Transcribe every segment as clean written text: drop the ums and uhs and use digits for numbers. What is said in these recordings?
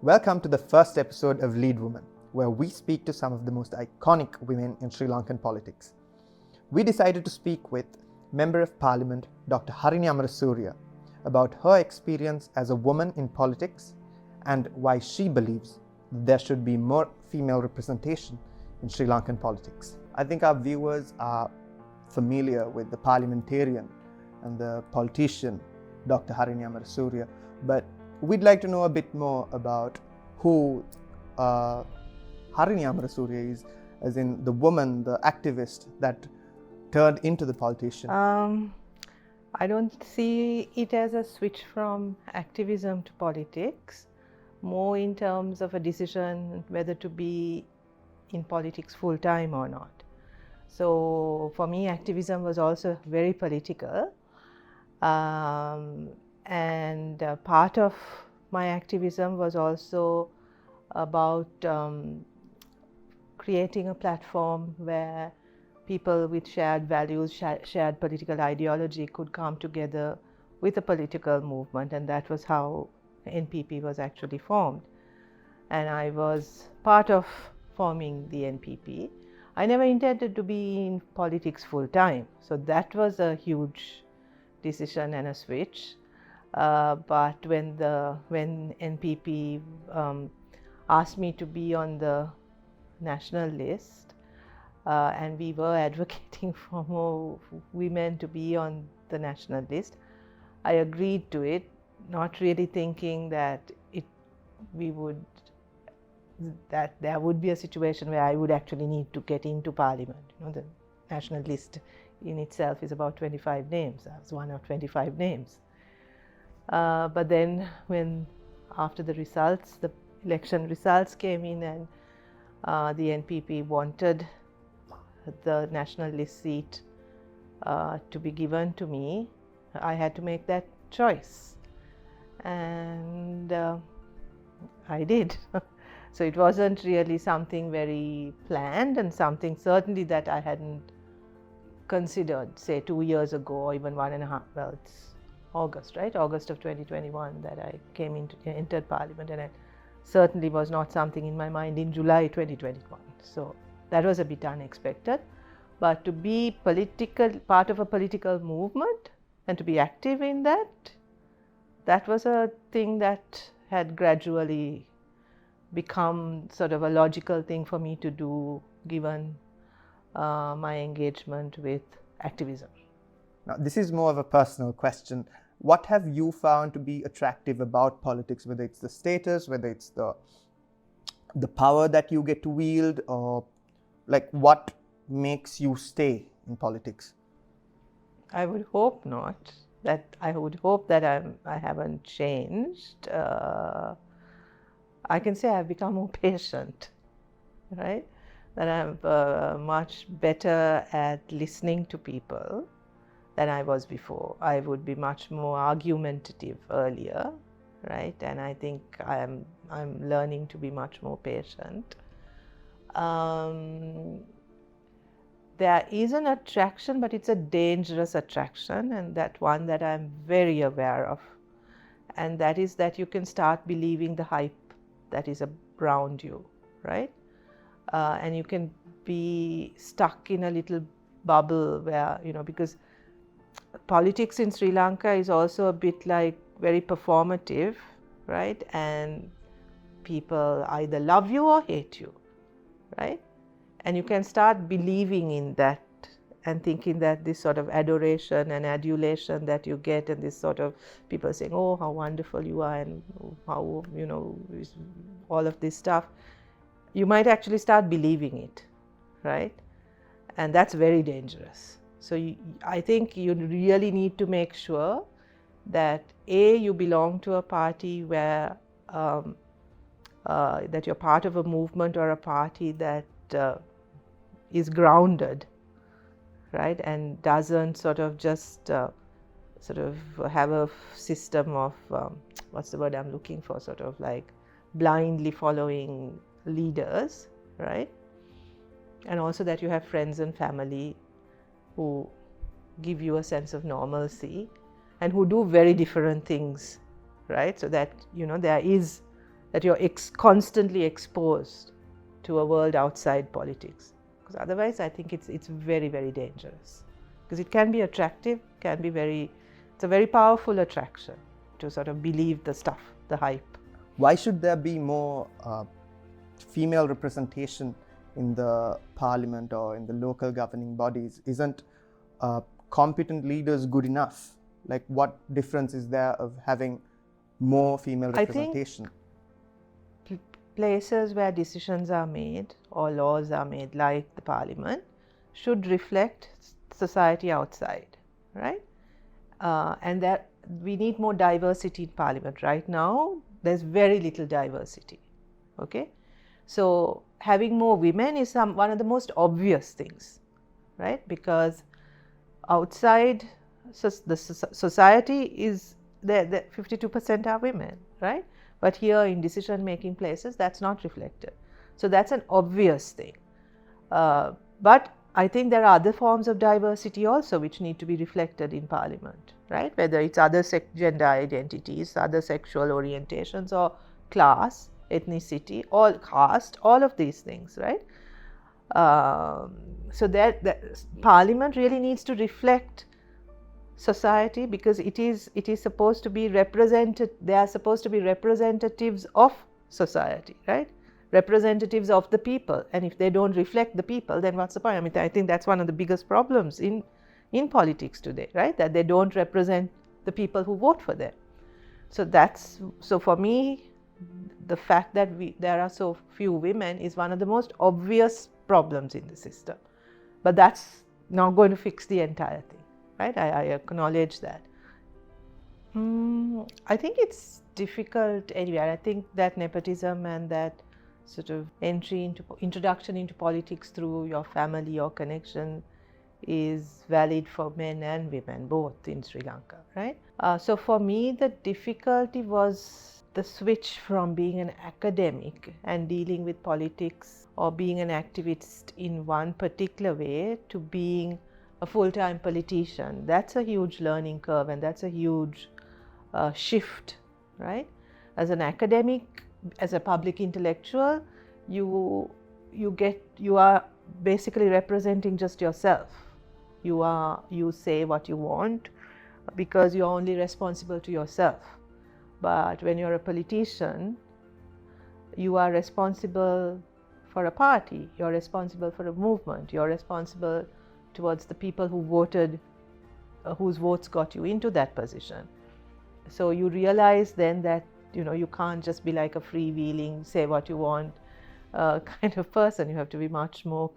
Welcome to the first episode of Lead Woman, where we speak to some of the most iconic women in Sri Lankan politics. We decided to speak with Member of Parliament Dr. Harini Amarasuriya about her experience as a woman in politics and why she believes there should be more female representation in Sri Lankan politics. I think our viewers are familiar with the parliamentarian and the politician Dr. Harini Amarasuriya, but we'd like to know a bit more about who Harini Amarasuriya is, as in the woman, the activist that turned into the politician. I don't see it as a switch from activism to politics, more in terms of a decision whether to be in politics full time or not. So for me, activism was also very political. And part of my activism was also about creating a platform where people with shared values, shared political ideology could come together with a political movement, and that was how NPP was actually formed. And I was part of forming the NPP. I never intended to be in politics full time, so that was a huge decision and a switch. But when NPP asked me to be on the national list, and we were advocating for more women to be on the national list, I agreed to it, not really thinking that there would be a situation where I would actually need to get into parliament. You know, the national list in itself is about 25 names. I was one of 25 names. But then after the election results came in, and the NPP wanted the national list seat to be given to me, I had to make that choice. And I did. So it wasn't really something very planned, and something certainly that I hadn't considered, say 2 years ago, or even 1.5. Well, it's August, right? August of 2021 that I entered parliament, and it certainly was not something in my mind in July 2021. So that was a bit unexpected. But to be part of a political movement and to be active in that was a thing that had gradually become sort of a logical thing for me to do, given my engagement with activism. Now, this is more of a personal question. What have you found to be attractive about politics, whether it's the status, whether it's the power that you get to wield, or like what makes you stay in politics? I would hope not. I would hope that I haven't changed. I can say I've become more patient, right? That I'm much better at listening to people than I was before. I would be much more argumentative earlier, right? And I think I'm learning to be much more patient. There is an attraction, but it's a dangerous attraction, and that one that I'm very aware of. And that is that you can start believing the hype that is around you, right? And you can be stuck in a little bubble where, because politics in Sri Lanka is also a bit like very performative, right? And people either love you or hate you, right? And you can start believing in that and thinking that this sort of adoration and adulation that you get, and this sort of people saying, oh, how wonderful you are, and how, all of this stuff, you might actually start believing it, right? And that's very dangerous. So I think you really need to make sure that you belong to a party where that you're part of a movement or a party that is grounded, right, and doesn't sort of just have a system of what's the word I'm looking for, sort of like blindly following leaders, right? And also that you have friends and family who give you a sense of normalcy and who do very different things, right? So that there is that you're constantly exposed to a world outside politics. Because otherwise, I think it's very, very dangerous. Because it can be attractive, it's a very powerful attraction to sort of believe the stuff, the hype. Why should there be more female representation in the parliament or in the local governing bodies? Isn't competent leaders good enough? Like, what difference is there of having more female representation? I think places where decisions are made or laws are made, like the parliament, should reflect society outside, right? And that we need more diversity in parliament. Right now, there's very little diversity, okay? So having more women is one of the most obvious things, right? Because outside the society is there 52% are women, right? But here in decision-making places, that's not reflected. So that's an obvious thing. But I think there are other forms of diversity also which need to be reflected in parliament, right? Whether it's other gender identities, other sexual orientations, or class, ethnicity, all caste, all of these things, right? So that parliament really needs to reflect society, because it is supposed to be represented. They are supposed to be representatives of society, right? Representatives of the people. And if they don't reflect the people, then what's the point? I mean, I think that's one of the biggest problems in politics today, right? That they don't represent the people who vote for them. So for me, the fact that there are so few women is one of the most obvious problems in the system. But that's not going to fix the entire thing, right? I acknowledge that. I think it's difficult anyway. I think that nepotism and that sort of introduction into politics through your family or connection is valid for men and women, both in Sri Lanka, right? So for me, the difficulty was the switch from being an academic and dealing with politics or being an activist in one particular way to being a full-time politician. That's a huge learning curve, and that's a huge shift, right? As an academic, as a public intellectual, you are basically representing just yourself. You say what you want because you're only responsible to yourself. But when you're a politician, you are responsible for a party, you're responsible for a movement, you're responsible towards the people who voted, whose votes got you into that position. So you realize then that you can't just be like a freewheeling, say what you want kind of person. You have to be much more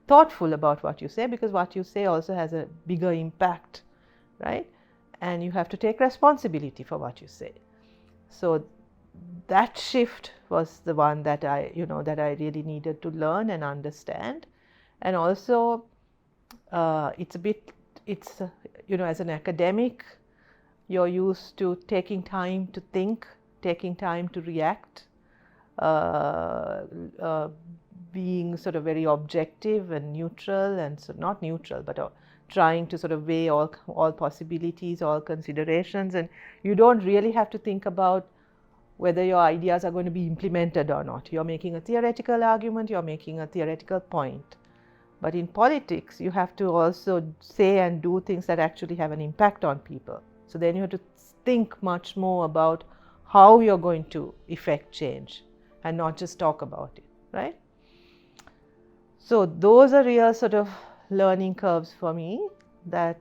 thoughtful about what you say, because what you say also has a bigger impact, right? And you have to take responsibility for what you say. So that shift was the one that I really needed to learn and understand. And also, as an academic, you're used to taking time to think, taking time to react, being sort of very objective and neutral, and so not neutral, but trying to sort of weigh all possibilities, all considerations, and you don't really have to think about whether your ideas are going to be implemented or not. You're making a theoretical argument, you're making a theoretical point. But in politics, you have to also say and do things that actually have an impact on people. So then you have to think much more about how you're going to effect change and not just talk about it, right? So those are real sort of learning curves for me, that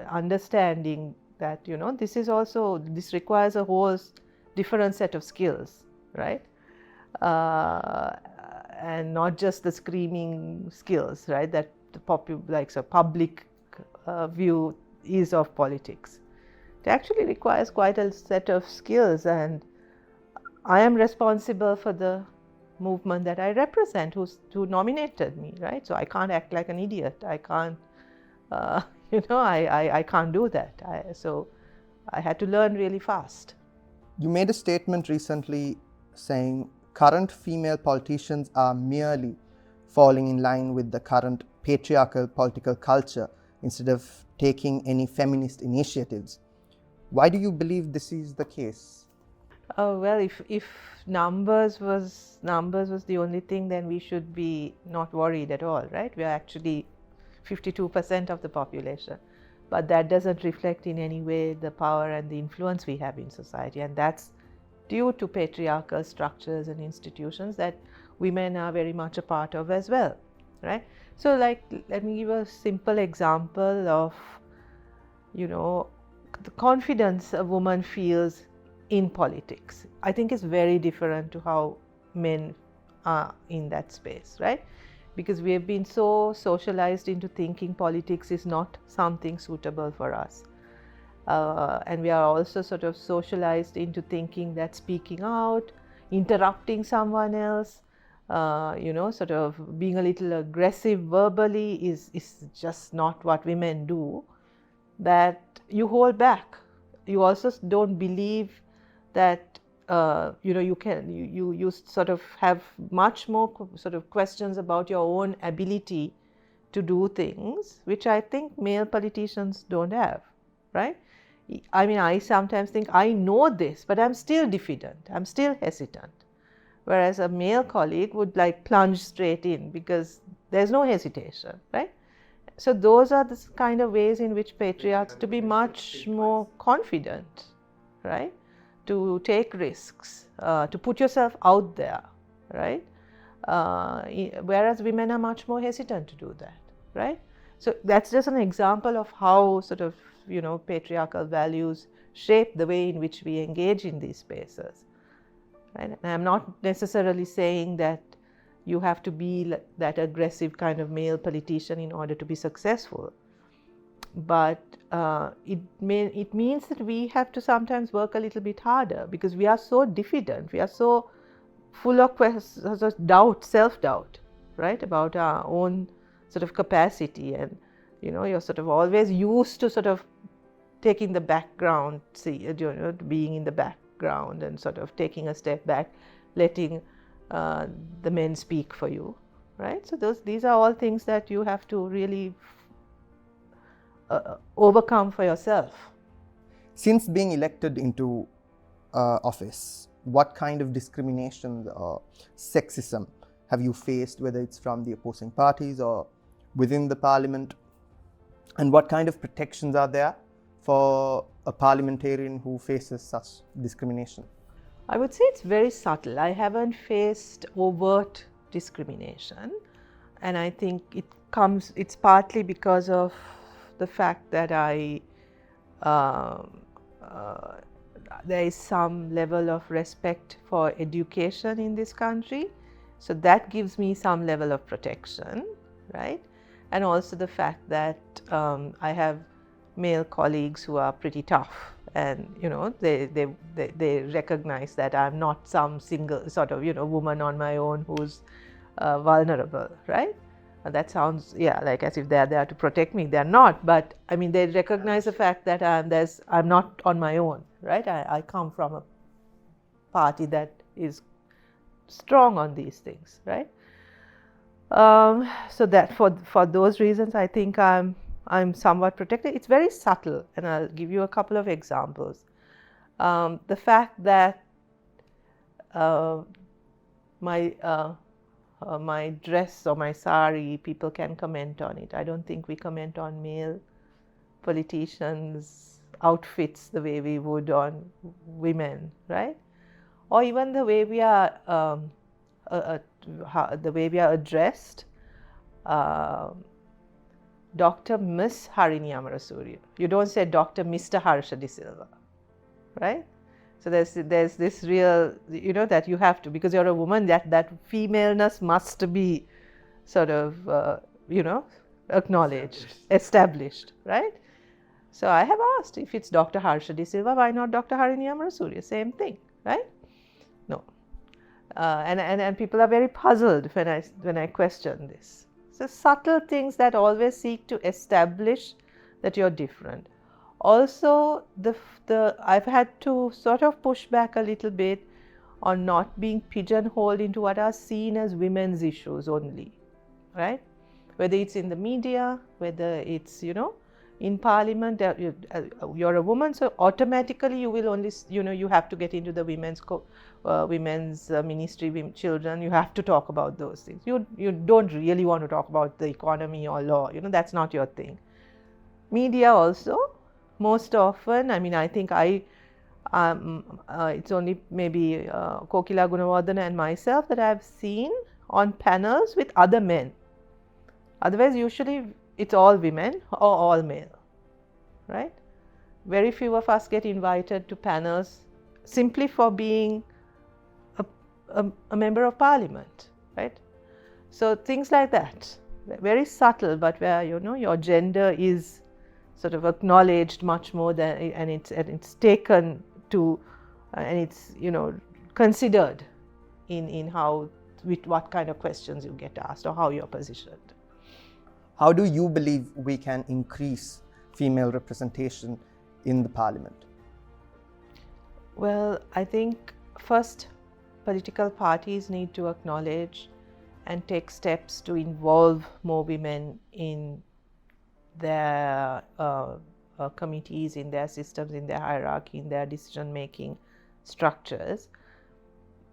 understanding that this requires a whole different set of skills, right? And not just the screaming skills, right, that the public view is of politics. It actually requires quite a set of skills, and I am responsible for the movement that I represent, who nominated me, right? So I can't act like an idiot. I can't, I can't do that. So I had to learn really fast. You made a statement recently saying current female politicians are merely falling in line with the current patriarchal political culture instead of taking any feminist initiatives. Why do you believe this is the case? Oh well, if numbers was the only thing, then we should be not worried at all, right? We are actually 52% of the population, but that doesn't reflect in any way the power and the influence we have in society, and that's due to patriarchal structures and institutions that women are very much a part of as well, right? So, like, let me give a simple example of, the confidence a woman feels in politics. I think is very different to how men are in that space, right? Because we have been so socialized into thinking politics is not something suitable for us. And we are also sort of socialized into thinking that speaking out, interrupting someone else, sort of being a little aggressive verbally is just not what women do, that you hold back. You also don't believe that you sort of have much more sort of questions about your own ability to do things, which I think male politicians don't have, right? I mean, I sometimes think I know this, but I'm still diffident, I'm still hesitant. Whereas a male colleague would like plunge straight in because there's no hesitation, right? So those are the kind of ways in which patriarchs to be much more confident, right? To take risks, to put yourself out there, right? Whereas women are much more hesitant to do that, right? So that's just an example of how sort of, patriarchal values shape the way in which we engage in these spaces, right? And I'm not necessarily saying that you have to be that aggressive kind of male politician in order to be successful. But it means that we have to sometimes work a little bit harder because we are so diffident, we are so full of doubt, self-doubt, right, about our own sort of capacity. And, you're sort of always used to sort of taking the background, being in the background and sort of taking a step back, letting the men speak for you, right? So these are all things that you have to really overcome for yourself. Since being elected into office, what kind of discrimination or sexism have you faced, whether it's from the opposing parties or within the parliament? And what kind of protections are there for a parliamentarian who faces such discrimination? I would say it's very subtle. I haven't faced overt discrimination, and I think it's partly because of the fact that there is some level of respect for education in this country, so that gives me some level of protection, right? And also the fact that I have male colleagues who are pretty tough, and they recognize that I'm not some single sort of woman on my own who's vulnerable, right? And that sounds like as if they're there to protect me. They're not, but I mean they recognize the fact that I'm not on my own, right? I come from a party that is strong on these things, right? So that for those reasons, I think I'm somewhat protected. It's very subtle, and I'll give you a couple of examples. The fact that my dress or my sari, people can comment on it. I don't think we comment on male politicians' outfits the way we would on women, right? Or even the way we are addressed. Dr. Miss Harini Amarasuriya. You don't say Dr. Mr. Harsha De Silva, right? So there's this real, that you have to, because you're a woman, that femaleness must be sort of, acknowledged, established, right? So I have asked, if it's Dr. Harsha De Silva, why not Dr. Harini Amarasuriya? Same thing, right? No. And people are very puzzled when I question this. So subtle things that always seek to establish that you're different. Also, I've had to sort of push back a little bit on not being pigeonholed into what are seen as women's issues only, right? Whether it's in the media, whether it's in parliament, you're a woman, so automatically you will only, you have to get into the women's ministry, children. You have to talk about those things. You don't really want to talk about the economy or law. That's not your thing. Media also, most often. I think it's only maybe Kokila Gunawardena and myself that I've seen on panels with other men. Otherwise, usually it's all women or all male, right? Very few of us get invited to panels simply for being a member of parliament, right? So things like that, very subtle, but where your gender is sort of acknowledged much more than, and it's taken to, and it's considered in how, with what kind of questions you get asked or how you're positioned. How do you believe we can increase female representation in the parliament? Well, I think first, political parties need to acknowledge and take steps to involve more women in their committees, in their systems, in their hierarchy, in their decision-making structures.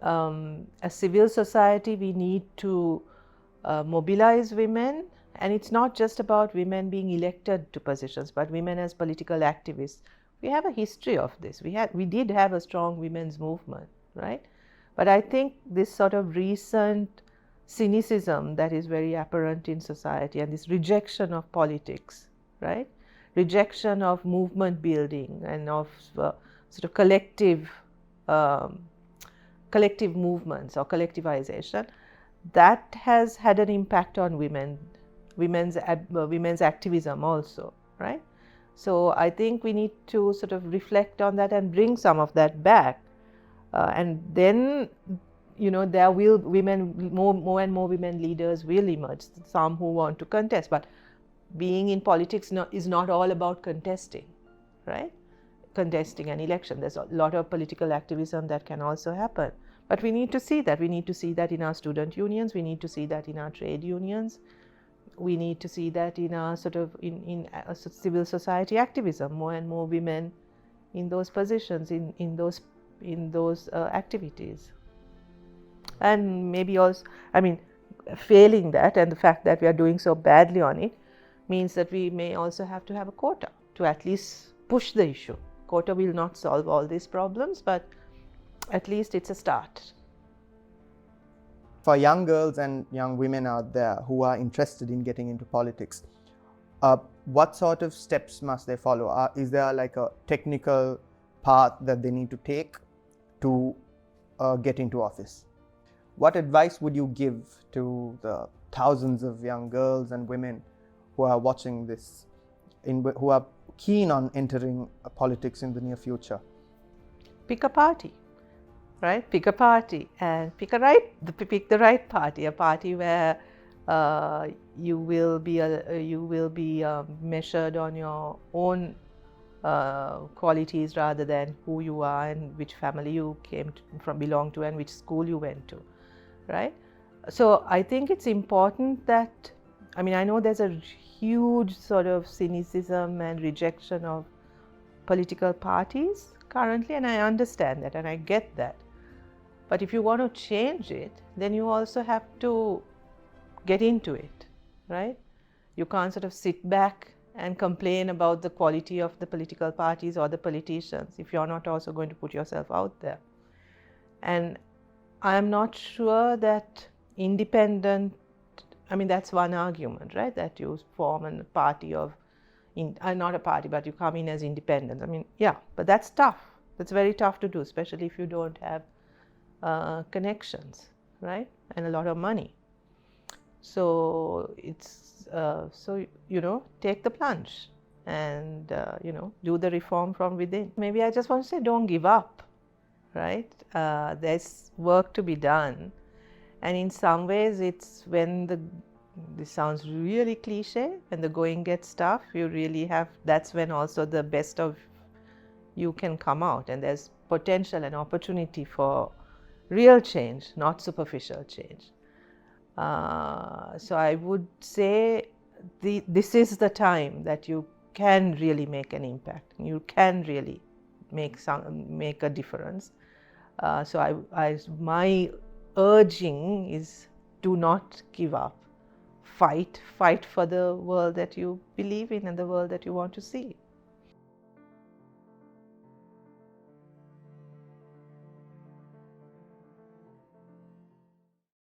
As civil society, we need to mobilize women. And it's not just about women being elected to positions, but women as political activists. We have a history of this. We did have a strong women's movement, right? But I think this sort of recent cynicism that is very apparent in society, and this rejection of politics, right? Rejection of movement building and of sort of collective movements or collectivization, that has had an impact on women's activism also, right? So I think we need to sort of reflect on that and bring some of that back, and then there will more and more women leaders will emerge. Some who want to contest, but being in politics is not all about contesting, right? Contesting an election. There's a lot of political activism that can also happen, but we need to see that. We need to see that in our student unions. We need to see that in our trade unions. We need to see that in our sort of in civil society activism, more and more women in those positions, in those activities. And maybe also, failing that, and the fact that we are doing so badly on it means that we may also have to have a quota to at least push the issue. Quota will not solve all these problems, but at least it's a start. For young girls and young women out there who are interested in getting into politics, what sort of steps must they follow? Is there like a technical path that they need to take to get into office? What advice would you give to the thousands of young girls and women who are watching this, who are keen on entering politics in the near future? Pick a party. Right? Pick a party and pick the right party, a party where you will be measured on your own qualities rather than who you are and which family you belong to and which school you went to, right? So I think it's important that, I know there's a huge sort of cynicism and rejection of political parties currently, and I understand that and I get that. But if you want to change it, then you also have to get into it, right? You can't sort of sit back and complain about the quality of the political parties or the politicians if you're not also going to put yourself out there. And I'm not sure that independent, that's one argument, right? That you form a party not a party, but you come in as independent. Yeah, but that's tough. That's very tough to do, especially if you don't have connections, right? And a lot of money. So it's take the plunge and do the reform from within. Maybe I just want to say, don't give up, right? There's work to be done, and in some ways it's when this sounds really cliche, when the going gets tough, that's when also the best of you can come out, and there's potential and opportunity for real change, not superficial change. So I would say this is the time that you can really make an impact. You can really make a difference. So my urging is, do not give up. Fight for the world that you believe in and the world that you want to see.